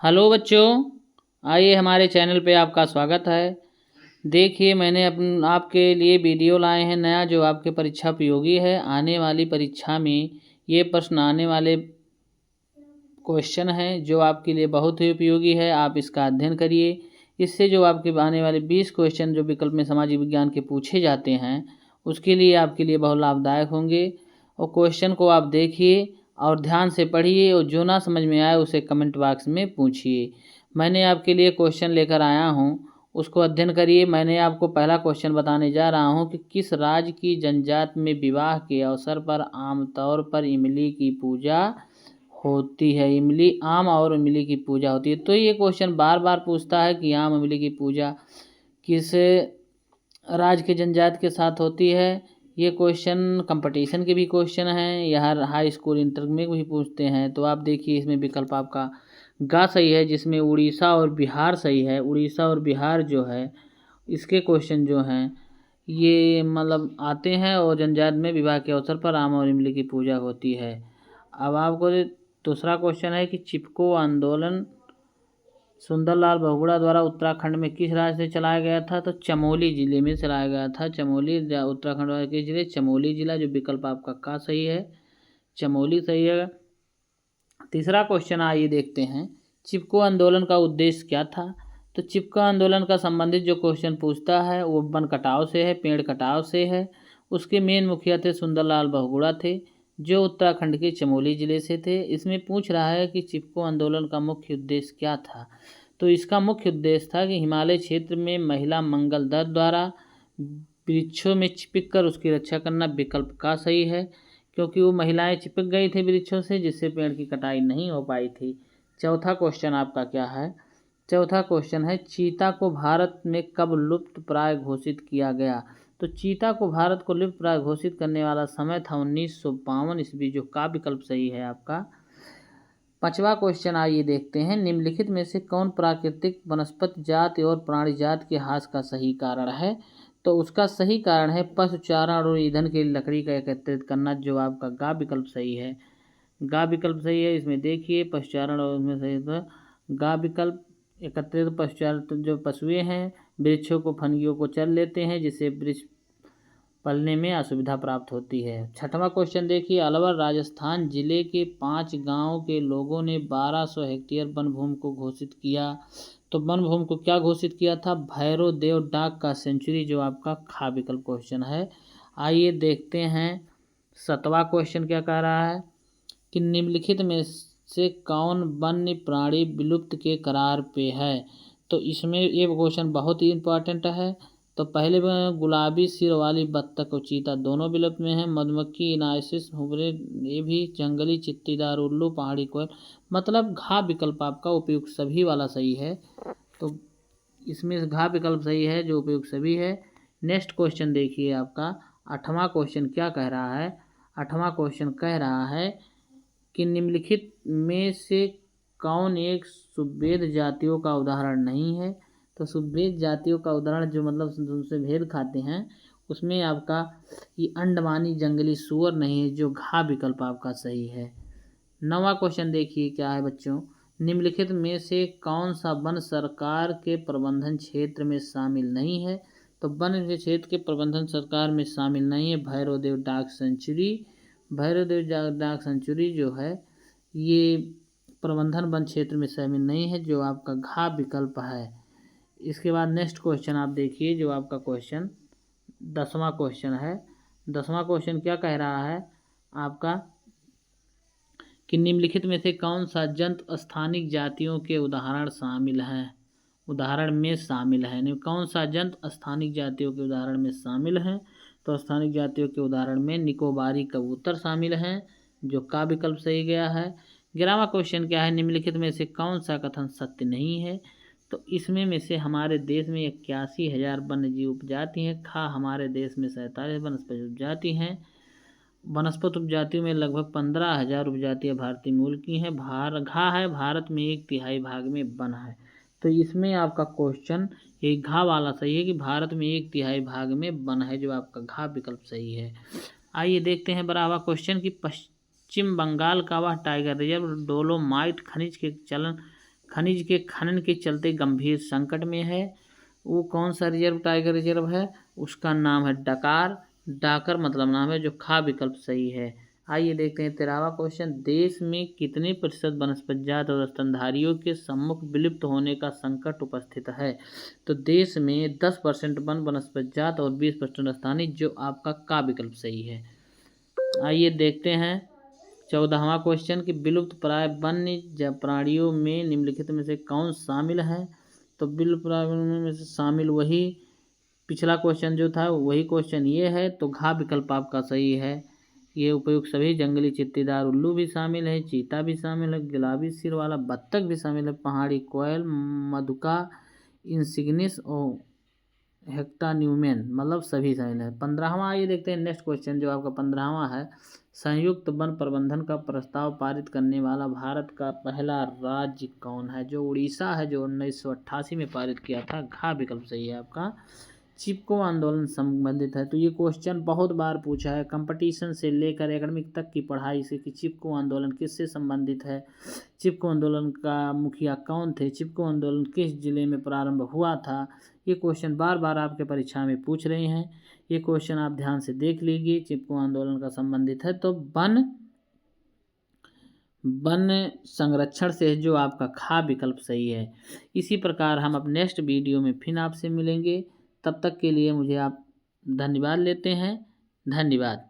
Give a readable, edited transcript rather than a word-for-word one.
Hello बच्चों, आइए हमारे चैनल पे आपका स्वागत है। देखिए मैंने आपके लिए वीडियो लाए हैं नया, जो आपके परीक्षा उपयोगी है। आने वाली परीक्षा में ये प्रश्न आने वाले क्वेश्चन हैं जो आपके लिए बहुत ही उपयोगी है। आप इसका अध्ययन करिए। इससे जो आपके आने वाले 20 क्वेश्चन जो विकल्प में सामाजिक विज्ञान के पूछे जाते हैं, उसके लिए आपके लिए बहुत लाभदायक होंगे। और क्वेश्चन को आप देखिए और ध्यान से पढ़िए, और जो ना समझ में आए उसे कमेंट बॉक्स में पूछिए। मैंने आपके लिए क्वेश्चन लेकर आया हूँ, उसको अध्ययन करिए। मैंने आपको पहला क्वेश्चन बताने जा रहा हूँ कि किस राज्य की जनजाति में विवाह के अवसर पर आमतौर पर इमली की पूजा होती है। इमली, आम और इमली की पूजा होती है। तो ये क्वेश्चन बार बार पूछता है कि आम इमली की पूजा किस राज्य के जनजाति के साथ होती है। ये क्वेश्चन कंपटीशन के भी क्वेश्चन हैं, यह हाई स्कूल इंटर में भी पूछते हैं। तो आप देखिए इसमें विकल्प आपका गा सही है, जिसमें उड़ीसा और बिहार सही है। उड़ीसा और बिहार जो है, इसके क्वेश्चन जो हैं ये मतलब आते हैं, और जनजाति में विवाह के अवसर पर आम और इमली की पूजा होती है। अब आपको दूसरा क्वेश्चन है कि चिपको आंदोलन सुंदरलाल बहुगुणा द्वारा उत्तराखंड में किस राज्य से चलाया गया था? तो चमोली जिले में चलाया गया था। चमोली उत्तराखंड वाले किस जिले? चमोली जिला। जो विकल्प आपका का सही है, चमोली सही है। तीसरा क्वेश्चन आइए देखते हैं, चिपको आंदोलन का उद्देश्य क्या था? तो चिपको आंदोलन का संबंधित जो क्वेश्चन पूछता है वो वन कटाव से है, पेड़ कटाव से है। उसके मेन मुखिया थे सुंदरलाल बहुगुणा थे, जो उत्तराखंड के चमोली जिले से थे। इसमें पूछ रहा है कि चिपको आंदोलन का मुख्य उद्देश्य क्या था? तो इसका मुख्य उद्देश्य था कि हिमालय क्षेत्र में महिला मंगल दल द्वारा वृक्षों में चिपक कर उसकी रक्षा करना। विकल्प का सही है, क्योंकि वो महिलाएं चिपक गई थी वृक्षों से, जिससे पेड़ की कटाई नहीं हो पाई थी। चौथा क्वेश्चन आपका क्या है? चौथा क्वेश्चन है, चीता को भारत में कब लुप्त प्राय घोषित किया गया? तो चीता को भारत को लुप्त प्राय घोषित करने वाला समय था 1952 ईस्वी, जो का विकल्प सही है आपका। पांचवा क्वेश्चन आइए देखते हैं, निम्नलिखित में से कौन प्राकृतिक वनस्पति जाति और प्राणी जाति के ह्रास का सही कारण है? तो उसका सही कारण है पशुचारण और ईंधन के लिए लकड़ी का एकत्रित करना। जो आपका गा विकल्प सही है, गा विकल्प सही है। इसमें देखिए पशुचारण और उसमें सही तो गा विकल्प। एकत्रित पशुचारण जो पशुएं हैं वृक्षों को फंगियों को चर लेते हैं, जिससे वृक्ष पलने में असुविधा प्राप्त होती है। छठवां क्वेश्चन देखिए, अलवर राजस्थान जिले के 5 गांव के लोगों ने 1200 हेक्टेयर वन भूमि को घोषित किया। तो वन भूमि को क्या घोषित किया था? भैरव देव डाक का सेंचुरी। जो आपका खा विकल्प क्वेश्चन है। आइए देखते हैं 7वां क्वेश्चन क्या कह रहा है कि निम्नलिखित में से कौन वन्य प्राणी विलुप्त के कगार पे है? तो इसमें ये क्वेश्चन बहुत ही इंपॉर्टेंट है। तो पहले में गुलाबी सिर वाली बत्तख और चीता दोनों विलुप्त में हैं। मधुमक्खी, इनाइसिस, हुबरे, ये भी, जंगली चित्तीदार उल्लू, पहाड़ी कोयल। मतलब घा विकल्प आपका उपयुक्त सभी वाला सही है। तो इसमें घा विकल्प सही है, जो उपयुक्त सभी है। नेक्स्ट क्वेश्चन देखिए आपका 8वां क्वेश्चन क्या कह रहा है? 8वां क्वेश्चन कह रहा है कि निम्नलिखित में से कौन एक सुभेद जातियों का उदाहरण नहीं है? तो सुभेद जातियों का उदाहरण जो मतलब उनसे भेद खाते हैं, उसमें आपका ये अंडमानी जंगली सूअर नहीं है। जो घा विकल्प आपका सही है। 9वां क्वेश्चन देखिए क्या है बच्चों, निम्नलिखित में से कौन सा वन सरकार के प्रबंधन क्षेत्र में शामिल नहीं है? तो वन के क्षेत्र के प्रबंधन सरकार में शामिल नहीं है। भैरवदेव डाक सेंचुरी। भैरवदेव डाक सेंचुरी जो है ये प्रबंधन वन क्षेत्र में शामिल नहीं है। जो आपका घा विकल्प है। इसके बाद नेक्स्ट क्वेश्चन आप देखिए, जो आपका क्वेश्चन 10वां क्वेश्चन है। 10वां क्वेश्चन क्या कह रहा है आपका कि निम्नलिखित में से कौन सा जंतु स्थानिक जातियों के उदाहरण शामिल है? उदाहरण में शामिल है, नहीं कौन सा जंतु स्थानिक जातियों के उदाहरण में शामिल है? तो स्थानिक जातियों के उदाहरण में निकोबारी कबूतर शामिल हैं, जो का विकल्प सही गया है। 11वां क्वेश्चन क्या है, निम्नलिखित में से कौन सा कथन सत्य नहीं है? तो इसमें में से हमारे देश में 81,000 वन्य जीव उपजाति हैं। खा हमारे देश में 47 वनस्पति उपजाति हैं। वनस्पति उपजातियों में लगभग 15,000 उपजातियां भारतीय मूल की हैं। घा है भारत में 1/3 भाग में वन है। तो इसमें आपका क्वेश्चन ये घा वाला सही है कि भारत में 1/3 भाग में वन है। जो आपका घा विकल्प सही है। आइए देखते हैं 12वां क्वेश्चन कि पश्चिम बंगाल का वह टाइगर रिजर्व डोलोमाइट खनिज के चलन खनिज के खनन के चलते गंभीर संकट में है। वो कौन सा रिजर्व टाइगर रिजर्व है? उसका नाम है डकार। डाकर मतलब नाम है, जो खा विकल्प सही है। आइए देखते हैं 13वां क्वेश्चन। देश में कितने प्रतिशत वनस्पति जात और स्तनधारियों के सम्मुख विलुप्त होने का संकट उपस्थित है? तो देश में 10% वन वनस्पति जात और 20% स्थानीय, जो आपका का विकल्प सही है। आइए देखते हैं 14वां क्वेश्चन कि विलुप्त प्राय वन्य प्राणियों में निम्नलिखित में से कौन शामिल है? तो विलुप्त प्राणियों में से शामिल वही पिछला क्वेश्चन जो था वही क्वेश्चन ये है, तो घा विकल्प आपका सही है। ये उपयुक्त सभी जंगली चित्तीदार उल्लू भी शामिल है, चीता भी शामिल है, गुलाबी सिर वाला बत्तख भी शामिल है, पहाड़ी कोयल, मधुका इंसिग्निस और हेक्टा न्यूमेन, मतलब सभी शामिल है। 15वां आइए देखते हैं नेक्स्ट क्वेश्चन जो आपका 15वां है। संयुक्त वन प्रबंधन का प्रस्ताव पारित करने वाला भारत का पहला राज्य कौन है? जो उड़ीसा है, जो 1988 में पारित किया था। घा विकल्प सही है आपका। चिपको आंदोलन संबंधित है, तो ये क्वेश्चन बहुत बार पूछा है कंपटीशन से लेकर एकेडमिक तक की पढ़ाई से कि चिपको आंदोलन किससे संबंधित है, चिपको आंदोलन का मुखिया कौन थे, चिपको आंदोलन किस जिले में प्रारंभ हुआ था। ये क्वेश्चन बार बार आपके परीक्षा में पूछ रहे हैं। ये क्वेश्चन आप ध्यान से देख लीजिए। चिपको आंदोलन का संबंधित है तो वन संरक्षण से, जो आपका खा विकल्प सही है। इसी प्रकार हम अब नेक्स्ट वीडियो में फिर आपसे मिलेंगे। तब तक के लिए मुझे आप धन्यवाद लेते हैं। धन्यवाद।